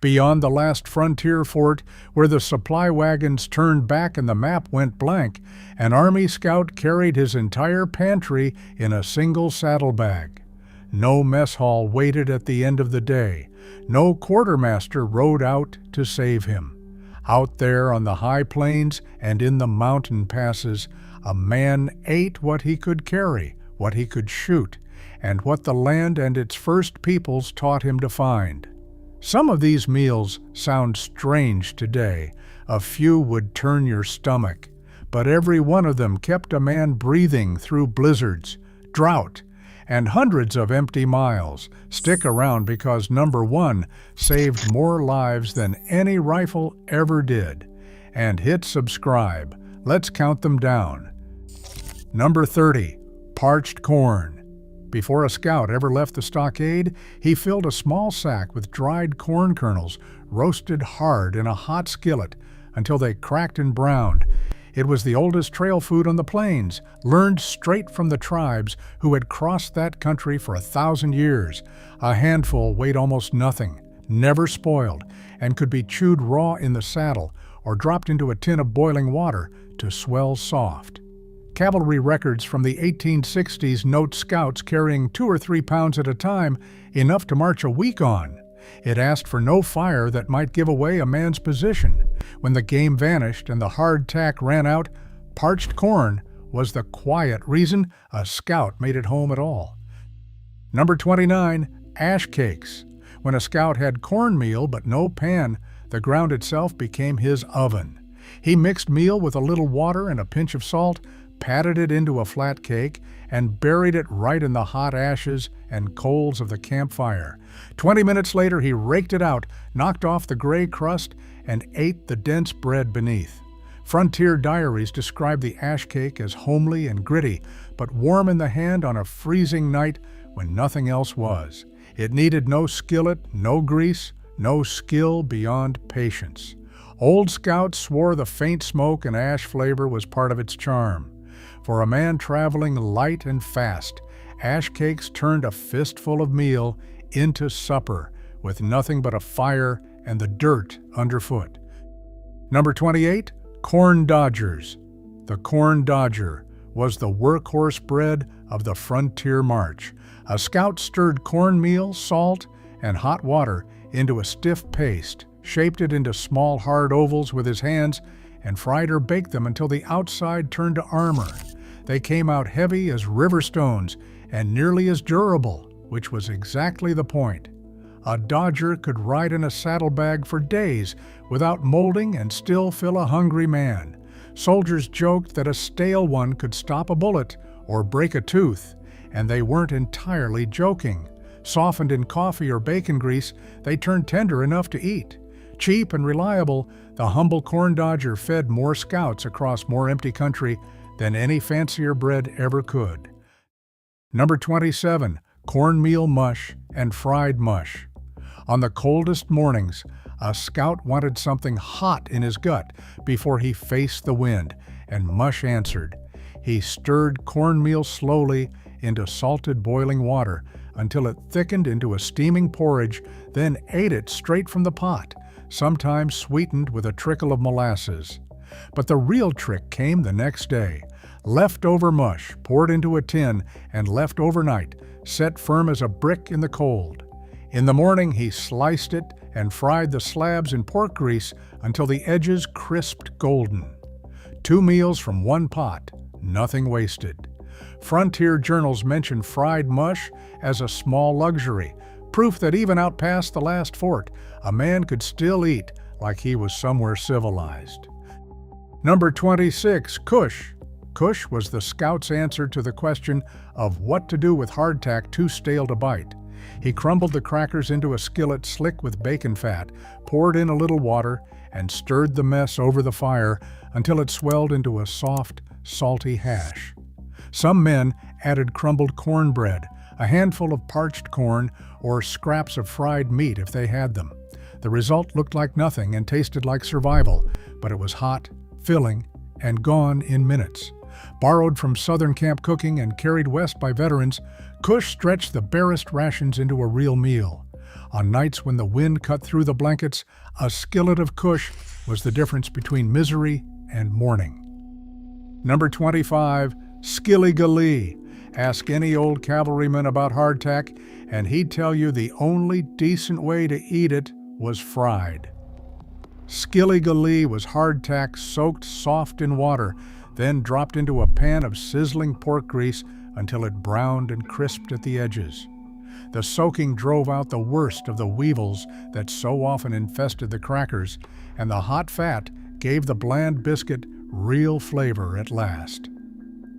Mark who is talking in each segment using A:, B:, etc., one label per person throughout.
A: Beyond the last frontier fort, where the supply wagons turned back and the map went blank, an Army scout carried his entire pantry in a single saddlebag. No mess hall waited at the end of the day. No quartermaster rode out to save him. Out there on the high plains and in the mountain passes, a man ate what he could carry, what he could shoot, and what the land and its first peoples taught him to find. Some of these meals sound strange today. A few would turn your stomach, but every one of them kept a man breathing through blizzards, drought, and hundreds of empty miles. Stick around because number 1 saved more lives than any rifle ever did. And hit subscribe. Let's count them down. Number 30, parched corn. Before a scout ever left the stockade, he filled a small sack with dried corn kernels, roasted hard in a hot skillet until they cracked and browned. It was the oldest trail food on the plains, learned straight from the tribes who had crossed that country for 1,000 years. A handful weighed almost nothing, never spoiled, and could be chewed raw in the saddle or dropped into a tin of boiling water to swell soft. Cavalry records from the 1860s note scouts carrying 2 or 3 pounds at a time, enough to march a week on. It asked for no fire that might give away a man's position. When the game vanished and the hardtack ran out, parched corn was the quiet reason a scout made it home at all. Number 29, ash cakes. When a scout had cornmeal but no pan, the ground itself became his oven. He mixed meal with a little water and a pinch of salt, patted it into a flat cake, and buried it right in the hot ashes and coals of the campfire. 20 minutes later, he raked it out, knocked off the gray crust, and ate the dense bread beneath. Frontier diaries describe the ash cake as homely and gritty, but warm in the hand on a freezing night when nothing else was. It needed no skillet, no grease, no skill beyond patience. Old scouts swore the faint smoke and ash flavor was part of its charm. For a man traveling light and fast, ash cakes turned a fistful of meal into supper with nothing but a fire and the dirt underfoot. Number 28, corn dodgers. The corn dodger was the workhorse bread of the frontier march. A scout stirred cornmeal, salt, and hot water into a stiff paste, shaped it into small hard ovals with his hands, and fried or baked them until the outside turned to armor. They came out heavy as river stones and nearly as durable, which was exactly the point. A dodger could ride in a saddlebag for days without molding and still fill a hungry man. Soldiers joked that a stale one could stop a bullet or break a tooth, and they weren't entirely joking. Softened in coffee or bacon grease, they turned tender enough to eat. Cheap and reliable, the humble corn dodger fed more scouts across more empty country than any fancier bread ever could. Number 27, cornmeal mush and fried mush. On the coldest mornings, a scout wanted something hot in his gut before he faced the wind, and mush answered. He stirred cornmeal slowly into salted boiling water until it thickened into a steaming porridge, then ate it straight from the pot, sometimes sweetened with a trickle of molasses. But the real trick came the next day. Leftover mush poured into a tin and left overnight, set firm as a brick in the cold. In the morning, he sliced it and fried the slabs in pork grease until the edges crisped golden. 2 meals from one pot, nothing wasted. Frontier journals mention fried mush as a small luxury, proof that even out past the last fort, a man could still eat like he was somewhere civilized. Number 26, Kush. Kush was the scout's answer to the question of what to do with hardtack too stale to bite. He crumbled the crackers into a skillet slick with bacon fat, poured in a little water, and stirred the mess over the fire until it swelled into a soft, salty hash. Some men added crumbled cornbread, a handful of parched corn, or scraps of fried meat if they had them. The result looked like nothing and tasted like survival, but it was hot, filling, and gone in minutes. Borrowed from Southern camp cooking and carried west by veterans, Kush stretched the barest rations into a real meal. On nights when the wind cut through the blankets, a skillet of kush was the difference between misery and morning. Number 25, skilly-gally. Ask any old cavalryman about hardtack, and he'd tell you the only decent way to eat it was fried. Skilly-gally was hardtack soaked soft in water, then dropped into a pan of sizzling pork grease until it browned and crisped at the edges. The soaking drove out the worst of the weevils that so often infested the crackers, and the hot fat gave the bland biscuit real flavor at last.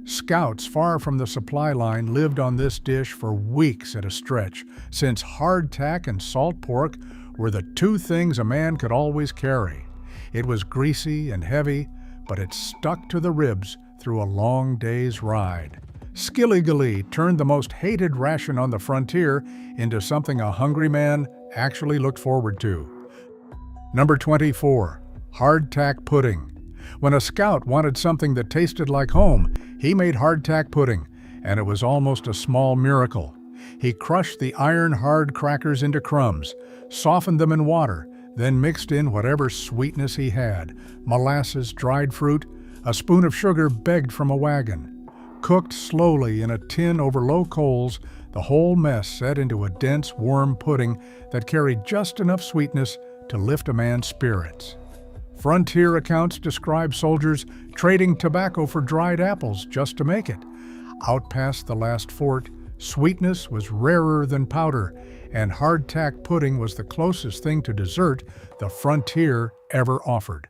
A: Scouts far from the supply line lived on this dish for weeks at a stretch, since hardtack and salt pork were the two things a man could always carry. It was greasy and heavy, but it stuck to the ribs through a long day's ride. Skilly-gally turned the most hated ration on the frontier into something a hungry man actually looked forward to. Number 24, hardtack pudding. When a scout wanted something that tasted like home, he made hardtack pudding, and it was almost a small miracle. He crushed the iron-hard crackers into crumbs, softened them in water, then mixed in whatever sweetness he had: molasses, dried fruit, a spoon of sugar begged from a wagon. Cooked slowly in a tin over low coals, the whole mess set into a dense, warm pudding that carried just enough sweetness to lift a man's spirits. Frontier accounts describe soldiers trading tobacco for dried apples just to make it. Out past the last fort, sweetness was rarer than powder, and hardtack pudding was the closest thing to dessert the frontier ever offered.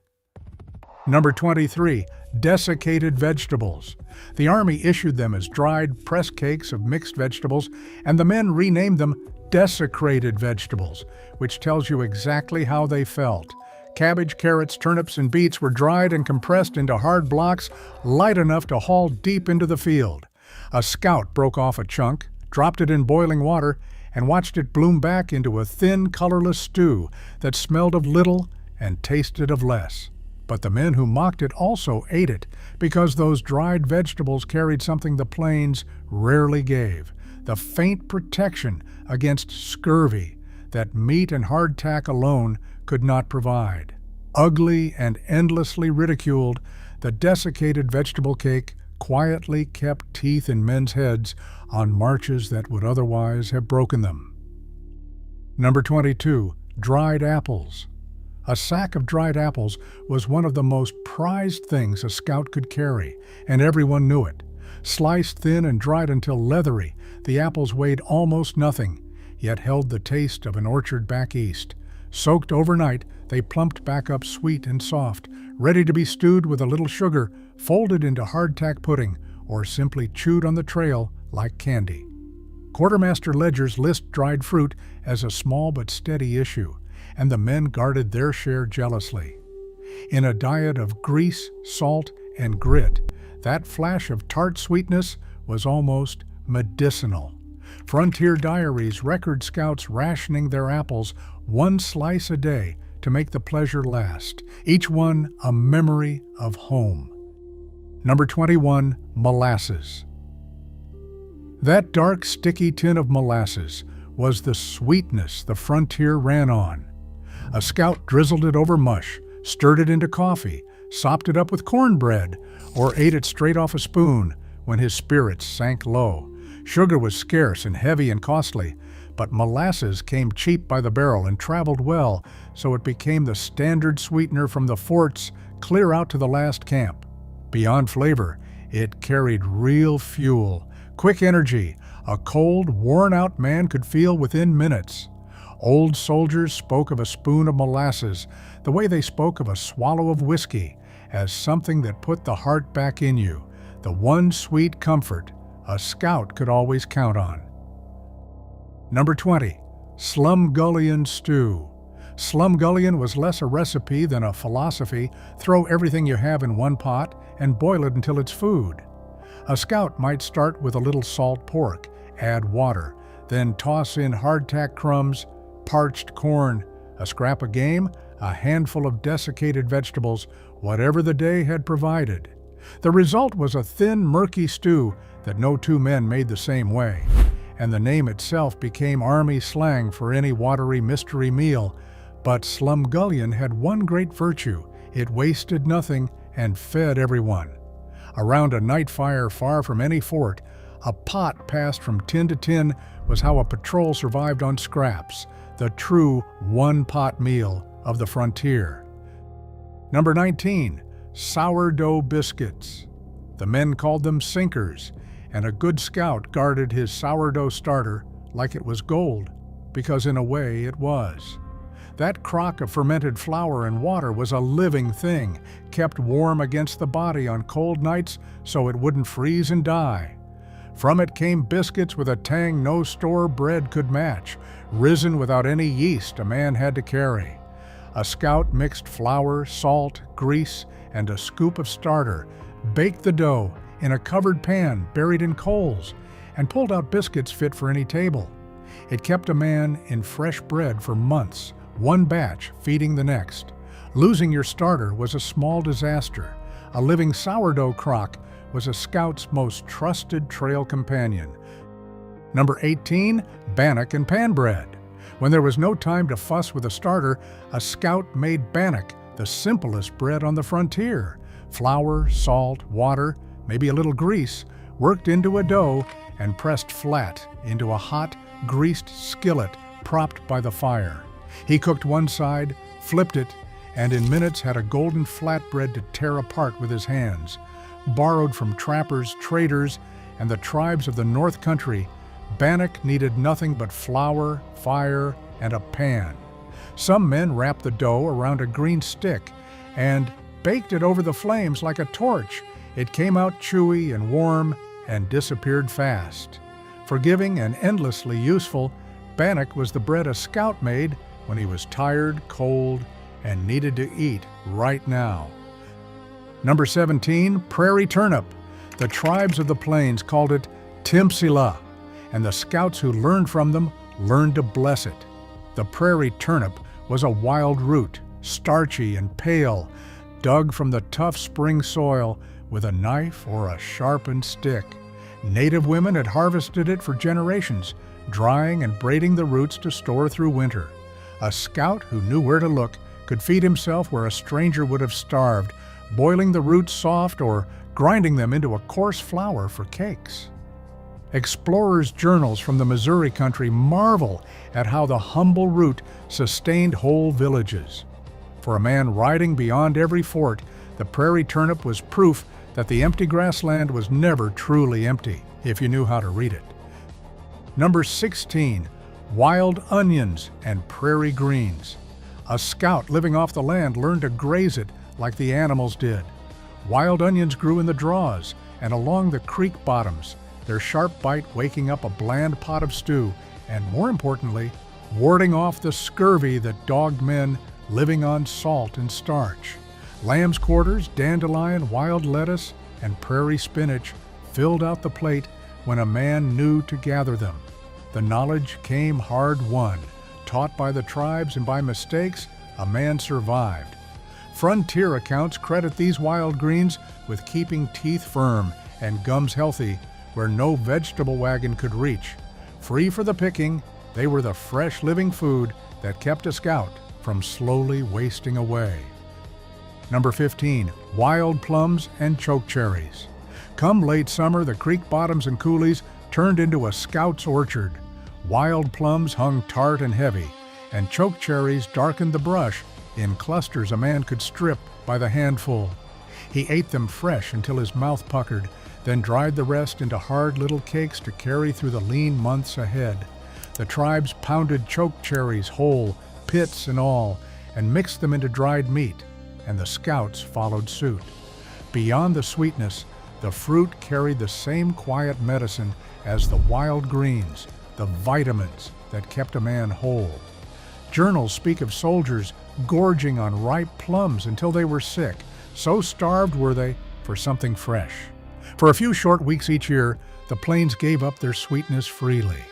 A: Number 23, desiccated vegetables. The Army issued them as dried press cakes of mixed vegetables, and the men renamed them desecrated vegetables, which tells you exactly how they felt. Cabbage, carrots, turnips, and beets were dried and compressed into hard blocks light enough to haul deep into the field. A scout broke off a chunk, dropped it in boiling water, and watched it bloom back into a thin, colorless stew that smelled of little and tasted of less. But the men who mocked it also ate it, because those dried vegetables carried something the plains rarely gave: the faint protection against scurvy that meat and hardtack alone could not provide. Ugly and endlessly ridiculed, the desiccated vegetable cake quietly kept teeth in men's heads on marches that would otherwise have broken them. Number 22, dried apples. A sack of dried apples was one of the most prized things a scout could carry, and everyone knew it. Sliced thin and dried until leathery, the apples weighed almost nothing, yet held the taste of an orchard back east. Soaked overnight, they plumped back up sweet and soft, ready to be stewed with a little sugar, folded into hardtack pudding, or simply chewed on the trail like candy. Quartermaster ledgers list dried fruit as a small but steady issue, and the men guarded their share jealously. In a diet of grease, salt, and grit, that flash of tart sweetness was almost medicinal. Frontier diaries record scouts rationing their apples one slice a day to make the pleasure last, each one a memory of home. Number 21, molasses. That dark, sticky tin of molasses was the sweetness the frontier ran on. A scout drizzled it over mush, stirred it into coffee, sopped it up with cornbread, or ate it straight off a spoon when his spirits sank low. Sugar was scarce and heavy and costly, but molasses came cheap by the barrel and traveled well, so it became the standard sweetener from the forts clear out to the last camp. Beyond flavor, it carried real fuel, quick energy a cold, worn-out man could feel within minutes. Old soldiers spoke of a spoon of molasses the way they spoke of a swallow of whiskey, as something that put the heart back in you, the one sweet comfort a scout could always count on. Number 20, slumgullion stew. Slumgullion was less a recipe than a philosophy: throw everything you have in one pot and boil it until it's food. A scout might start with a little salt pork, add water, then toss in hardtack crumbs, parched corn, a scrap of game, a handful of desiccated vegetables, whatever the day had provided. The result was a thin, murky stew that no two men made the same way. and the name itself became Army slang for any watery mystery meal. But Slumgullion had one great virtue: it wasted nothing and fed everyone. Around a night fire far from any fort, a pot passed from tin to tin was how a patrol survived on scraps, the true one-pot meal of the frontier. Number 19, sourdough biscuits. The men called them sinkers, and a good scout guarded his sourdough starter like it was gold, because in a way it was. That crock of fermented flour and water was a living thing, kept warm against the body on cold nights so it wouldn't freeze and die. From it came biscuits with a tang no store bread could match, risen without any yeast a man had to carry. A scout mixed flour, salt, grease, and a scoop of starter, baked the dough in a covered pan buried in coals, and pulled out biscuits fit for any table. It kept a man in fresh bread for months, one batch feeding the next. Losing your starter was a small disaster. A living sourdough crock was a scout's most trusted trail companion. Number 18, bannock and pan bread. When there was no time to fuss with a starter, a scout made bannock, the simplest bread on the frontier. Flour, salt, water, maybe a little grease, worked into a dough and pressed flat into a hot, greased skillet propped by the fire. He cooked one side, flipped it, and in minutes had a golden flatbread to tear apart with his hands. Borrowed from trappers, traders, and the tribes of the North Country, bannock needed nothing but flour, fire, and a pan. Some men wrapped the dough around a green stick and baked it over the flames like a torch. It came out chewy and warm and disappeared fast. Forgiving and endlessly useful, bannock was the bread a scout made when he was tired, cold, and needed to eat right now. Number 17, prairie turnip. The tribes of the plains called it timsila, and the scouts who learned from them learned to bless it. The prairie turnip was a wild root, starchy and pale, dug from the tough spring soil with a knife or a sharpened stick. Native women had harvested it for generations, drying and braiding the roots to store through winter. A scout who knew where to look could feed himself where a stranger would have starved, boiling the roots soft or grinding them into a coarse flour for cakes. Explorers' journals from the Missouri country marvel at how the humble root sustained whole villages. For a man riding beyond every fort, the prairie turnip was proof that the empty grassland was never truly empty, if you knew how to read it. Number 16, wild onions and prairie greens. A scout living off the land learned to graze it like the animals did. Wild onions grew in the draws and along the creek bottoms, their sharp bite waking up a bland pot of stew, and more importantly, warding off the scurvy that dogged men living on salt and starch. Lamb's quarters, dandelion, wild lettuce, and prairie spinach filled out the plate when a man knew to gather them. The knowledge came hard-won. Taught by the tribes and by mistakes, a man survived. Frontier accounts credit these wild greens with keeping teeth firm and gums healthy where no vegetable wagon could reach. Free for the picking, they were the fresh living food that kept a scout from slowly wasting away. Number 15, wild plums and chokecherries. Come late summer, the creek bottoms and coulees turned into a scout's orchard. Wild plums hung tart and heavy, and chokecherries darkened the brush in clusters a man could strip by the handful. He ate them fresh until his mouth puckered, then dried the rest into hard little cakes to carry through the lean months ahead. The tribes pounded chokecherries whole, pits and all, and mixed them into dried meat, and the scouts followed suit. Beyond the sweetness, the fruit carried the same quiet medicine as the wild greens, the vitamins that kept a man whole. Journals speak of soldiers gorging on ripe plums until they were sick, so starved were they for something fresh. For a few short weeks each year, the plains gave up their sweetness freely.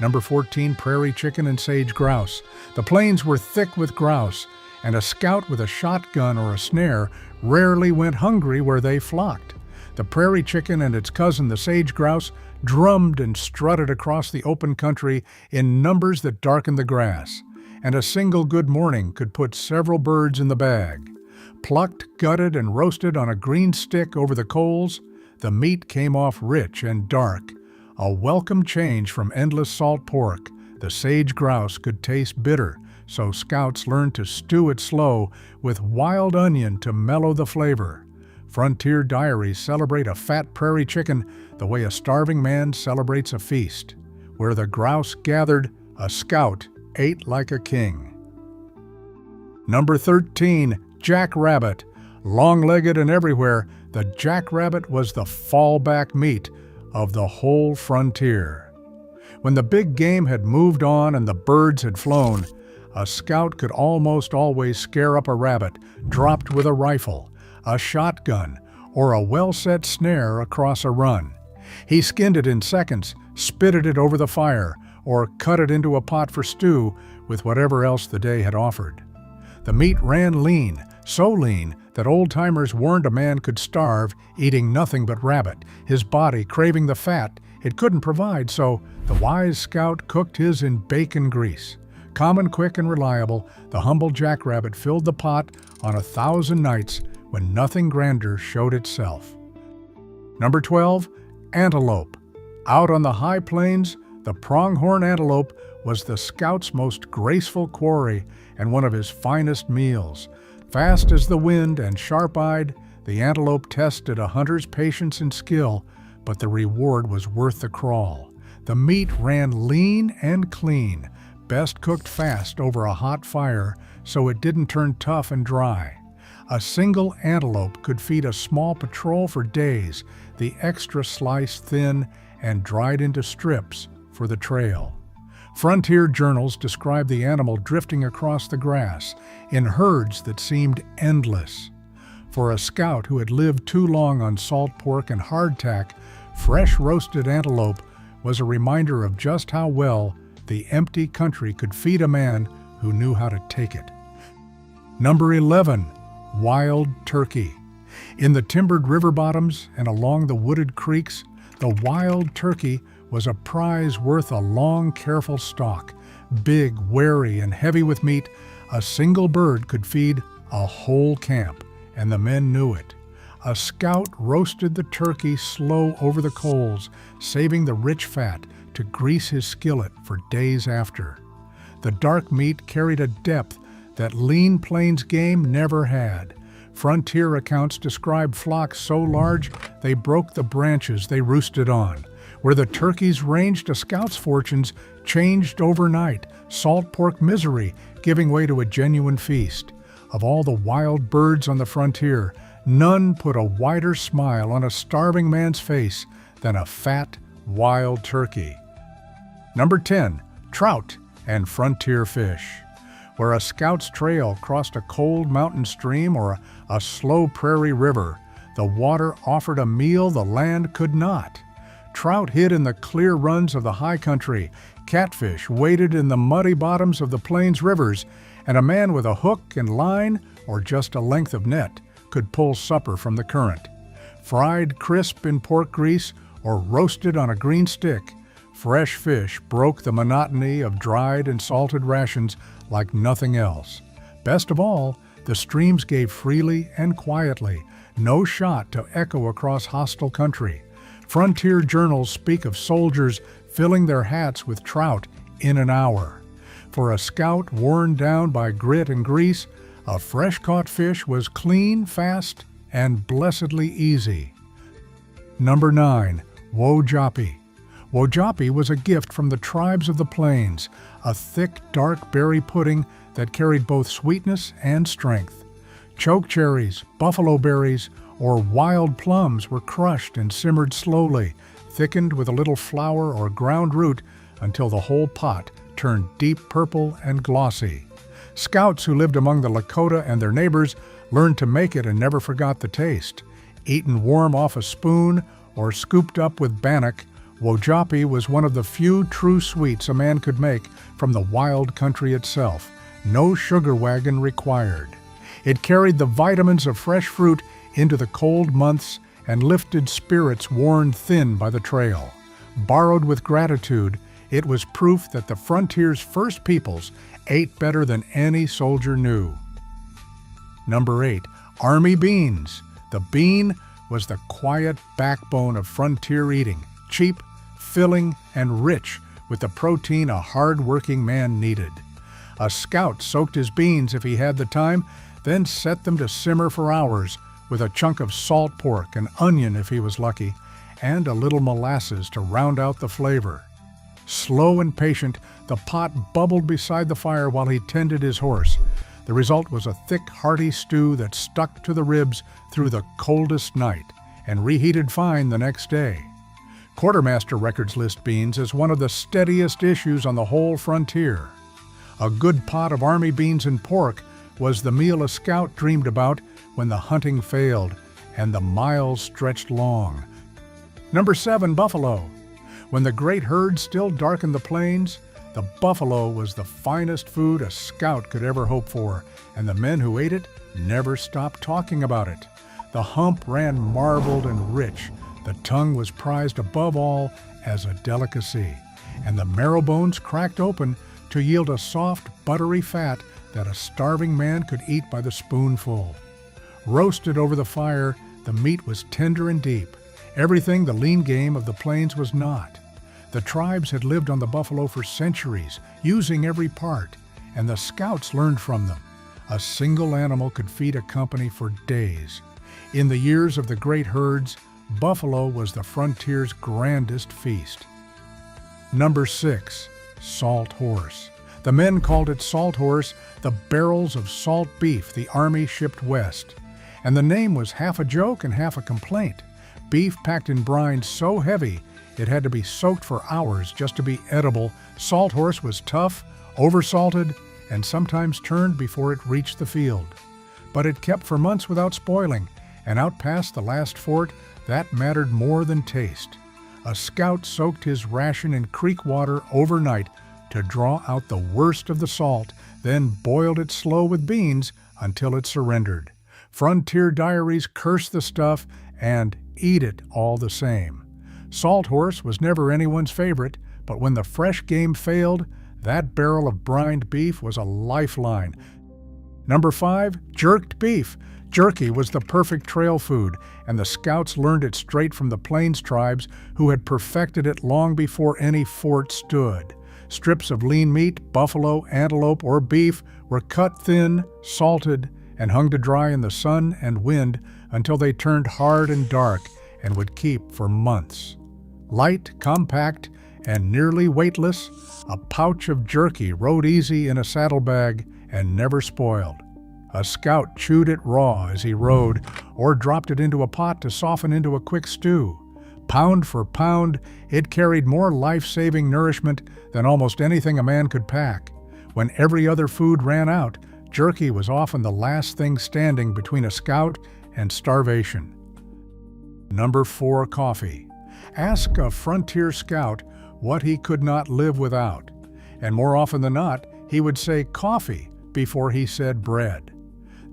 A: Number 14, prairie chicken and sage grouse. The plains were thick with grouse, and a scout with a shotgun or a snare rarely went hungry where they flocked. The prairie chicken and its cousin, the sage grouse, drummed and strutted across the open country in numbers that darkened the grass, and a single good morning could put several birds in the bag. Plucked, gutted, and roasted on a green stick over the coals, the meat came off rich and dark, a welcome change from endless salt pork. The sage grouse could taste bitter, so scouts learned to stew it slow with wild onion to mellow the flavor. Frontier diaries celebrate a fat prairie chicken the way a starving man celebrates a feast. Where the grouse gathered, a scout ate like a king. Number 13, jackrabbit. Long-legged and everywhere, the jackrabbit was the fallback meat of the whole frontier. When the big game had moved on and the birds had flown, a scout could almost always scare up a rabbit dropped with a rifle, a shotgun, or a well-set snare across a run. He skinned it in seconds, spitted it over the fire, or cut it into a pot for stew with whatever else the day had offered. The meat ran lean, so lean that old-timers warned a man could starve eating nothing but rabbit, his body craving the fat it couldn't provide, so the wise scout cooked his in bacon grease. Common, quick, and reliable, the humble jackrabbit filled the pot on 1,000 nights when nothing grander showed itself. Number 12, antelope. Out on the high plains, the pronghorn antelope was the scout's most graceful quarry and one of his finest meals. Fast as the wind and sharp-eyed, the antelope tested a hunter's patience and skill, but the reward was worth the crawl. The meat ran lean and clean, best cooked fast over a hot fire so it didn't turn tough and dry. A single antelope could feed a small patrol for days, the extra slice thin and dried into strips for the trail. Frontier journals describe the animal drifting across the grass in herds that seemed endless. For a scout who had lived too long on salt pork and hardtack, fresh roasted antelope was a reminder of just how well the empty country could feed a man who knew how to take it. Number 11, wild turkey. In the timbered river bottoms and along the wooded creeks, the wild turkey was a prize worth a long, careful stalk. Big, wary, and heavy with meat, a single bird could feed a whole camp, and the men knew it. A scout roasted the turkey slow over the coals, saving the rich fat to grease his skillet for days after. The dark meat carried a depth that lean plains game never had. Frontier accounts describe flocks so large they broke the branches they roosted on. Where the turkeys ranged, a scout's fortunes changed overnight, salt pork misery giving way to a genuine feast. Of all the wild birds on the frontier, none put a wider smile on a starving man's face than a fat, wild turkey. Number 10, trout and frontier fish. Where a scout's trail crossed a cold mountain stream or a slow prairie river, the water offered a meal the land could not. Trout hid in the clear runs of the high country, catfish waded in the muddy bottoms of the plains rivers, and a man with a hook and line or just a length of net could pull supper from the current. Fried crisp in pork grease or roasted on a green stick, fresh fish broke the monotony of dried and salted rations like nothing else. Best of all, the streams gave freely and quietly, no shot to echo across hostile country. Frontier journals speak of soldiers filling their hats with trout in an hour. For a scout worn down by grit and grease, a fresh-caught fish was clean, fast, and blessedly easy. Number 9, wojapi. Wojapi was a gift from the tribes of the plains, a thick, dark berry pudding that carried both sweetness and strength. Chokecherries, buffalo berries, or wild plums were crushed and simmered slowly, thickened with a little flour or ground root until the whole pot turned deep purple and glossy. Scouts who lived among the Lakota and their neighbors learned to make it and never forgot the taste. Eaten warm off a spoon or scooped up with bannock, wojapi was one of the few true sweets a man could make from the wild country itself. No sugar wagon required. It carried the vitamins of fresh fruit into the cold months and lifted spirits worn thin by the trail. Borrowed with gratitude, it was proof that the frontier's first peoples ate better than any soldier knew. Number 8. Army beans. The bean was the quiet backbone of frontier eating, cheap, filling, and rich with the protein a hard-working man needed. A scout soaked his beans if he had the time, then set them to simmer for hours with a chunk of salt pork, an onion if he was lucky, and a little molasses to round out the flavor. Slow and patient, the pot bubbled beside the fire while he tended his horse. The result was a thick, hearty stew that stuck to the ribs through the coldest night and reheated fine the next day. Quartermaster records list beans as one of the steadiest issues on the whole frontier. A good pot of army beans and pork was the meal a scout dreamed about when the hunting failed and the miles stretched long. Number 7, buffalo. When the great herd still darkened the plains, the buffalo was the finest food a scout could ever hope for, and the men who ate it never stopped talking about it. The hump ran marbled and rich, the tongue was prized above all as a delicacy, and the marrow bones cracked open to yield a soft, buttery fat that a starving man could eat by the spoonful. Roasted over the fire, the meat was tender and deep, everything the lean game of the plains was not. The tribes had lived on the buffalo for centuries, using every part, and the scouts learned from them. A single animal could feed a company for days. In the years of the great herds, buffalo was the frontier's grandest feast. Number 6, salt horse. The men called it salt horse, the barrels of salt beef the Army shipped west. And the name was half a joke and half a complaint. Beef packed in brine so heavy it had to be soaked for hours just to be edible. Salt horse was tough, oversalted, and sometimes turned before it reached the field. But it kept for months without spoiling, and out past the last fort, that mattered more than taste. A scout soaked his ration in creek water overnight to draw out the worst of the salt, then boiled it slow with beans until it surrendered. Frontier diaries curse the stuff and eat it all the same. Salt horse was never anyone's favorite, but when the fresh game failed, that barrel of brined beef was a lifeline. Number 5, jerked beef. Jerky was the perfect trail food, and the scouts learned it straight from the Plains tribes who had perfected it long before any fort stood. Strips of lean meat, buffalo, antelope, or beef were cut thin, salted, and hung to dry in the sun and wind until they turned hard and dark and would keep for months. Light, compact, and nearly weightless, a pouch of jerky rode easy in a saddlebag and never spoiled. A scout chewed it raw as he rode, or dropped it into a pot to soften into a quick stew. Pound for pound, it carried more life-saving nourishment than almost anything a man could pack. When every other food ran out, jerky was often the last thing standing between a scout and starvation. Number 4, coffee. Ask a frontier scout what he could not live without, and more often than not, he would say coffee before he said bread.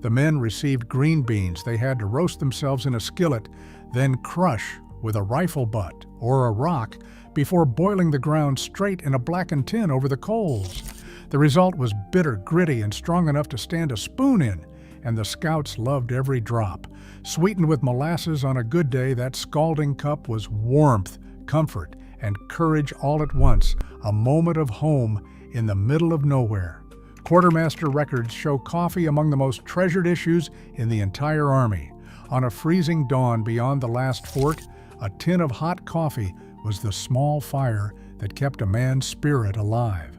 A: The men received green beans they had to roast themselves in a skillet, then crush with a rifle butt or a rock before boiling the ground straight in a blackened tin over the coals. The result was bitter, gritty, and strong enough to stand a spoon in, and the scouts loved every drop. Sweetened with molasses on a good day, that scalding cup was warmth, comfort, and courage all at once, a moment of home in the middle of nowhere. Quartermaster records show coffee among the most treasured issues in the entire Army. On a freezing dawn beyond the last fort, a tin of hot coffee was the small fire that kept a man's spirit alive.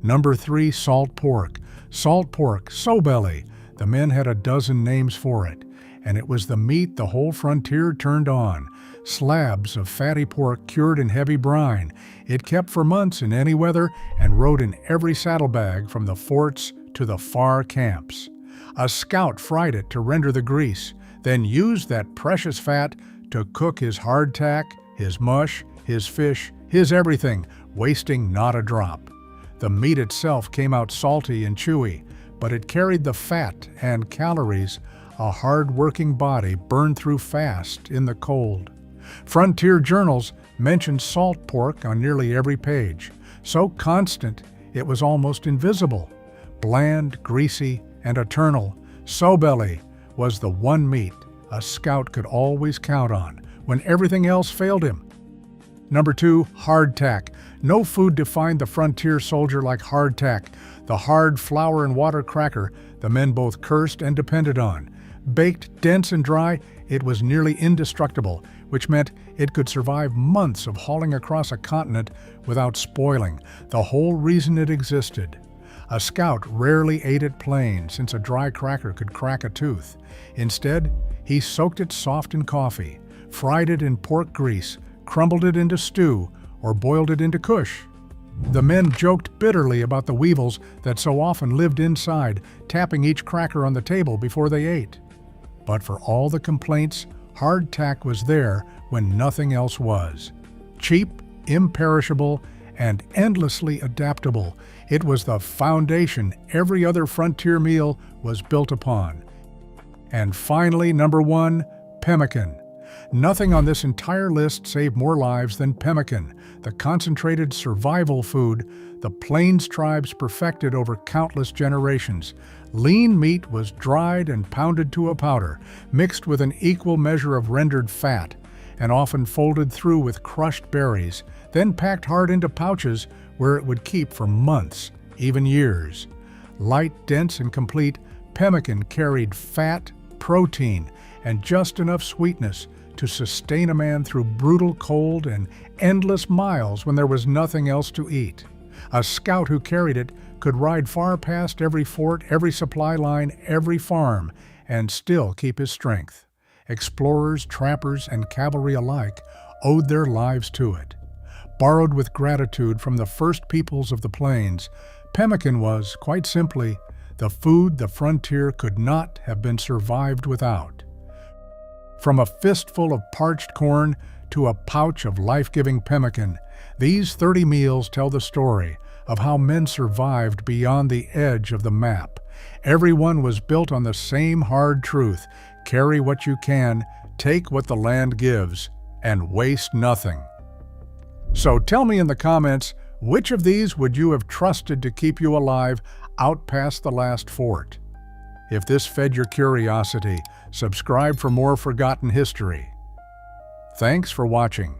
A: Number 3, salt pork. Salt pork, so belly. The men had a dozen names for it, and it was the meat the whole frontier turned on. Slabs of fatty pork cured in heavy brine. It kept for months in any weather and rode in every saddlebag from the forts to the far camps. A scout fried it to render the grease, then used that precious fat to cook his hardtack, his mush, his fish, his everything, wasting not a drop. The meat itself came out salty and chewy, but it carried the fat and calories a hard-working body burned through fast in the cold. Frontier journals mentioned salt pork on nearly every page, so constant it was almost invisible. Bland, greasy, and eternal, Sobelly was the one meat a scout could always count on when everything else failed him. Number 2, hardtack. No food defined the frontier soldier like hardtack, the hard flour and water cracker the men both cursed and depended on. Baked, dense, and dry, it was nearly indestructible, which meant it could survive months of hauling across a continent without spoiling, the whole reason it existed. A scout rarely ate it plain, since a dry cracker could crack a tooth. Instead, he soaked it soft in coffee, fried it in pork grease, crumbled it into stew, or boiled it into kush. The men joked bitterly about the weevils that so often lived inside, tapping each cracker on the table before they ate. But for all the complaints, hardtack was there when nothing else was. Cheap, imperishable, and endlessly adaptable, it was the foundation every other frontier meal was built upon. And finally, number 1, pemmican. Nothing on this entire list saved more lives than pemmican, the concentrated survival food the Plains tribes perfected over countless generations. Lean meat was dried and pounded to a powder, mixed with an equal measure of rendered fat, and often folded through with crushed berries, then packed hard into pouches where it would keep for months, even years. Light, dense, and complete, pemmican carried fat, protein, and just enough sweetness to sustain a man through brutal cold and endless miles when there was nothing else to eat. A scout who carried it could ride far past every fort, every supply line, every farm, and still keep his strength. Explorers, trappers, and cavalry alike owed their lives to it. Borrowed with gratitude from the first peoples of the plains, pemmican was, quite simply, the food the frontier could not have been survived without. From a fistful of parched corn to a pouch of life-giving pemmican, these 30 meals tell the story of how men survived beyond the edge of the map. Every one was built on the same hard truth: carry what you can, take what the land gives, and waste nothing. So tell me in the comments, which of these would you have trusted to keep you alive out past the last fort? If this fed your curiosity, subscribe for more forgotten history. Thanks for watching.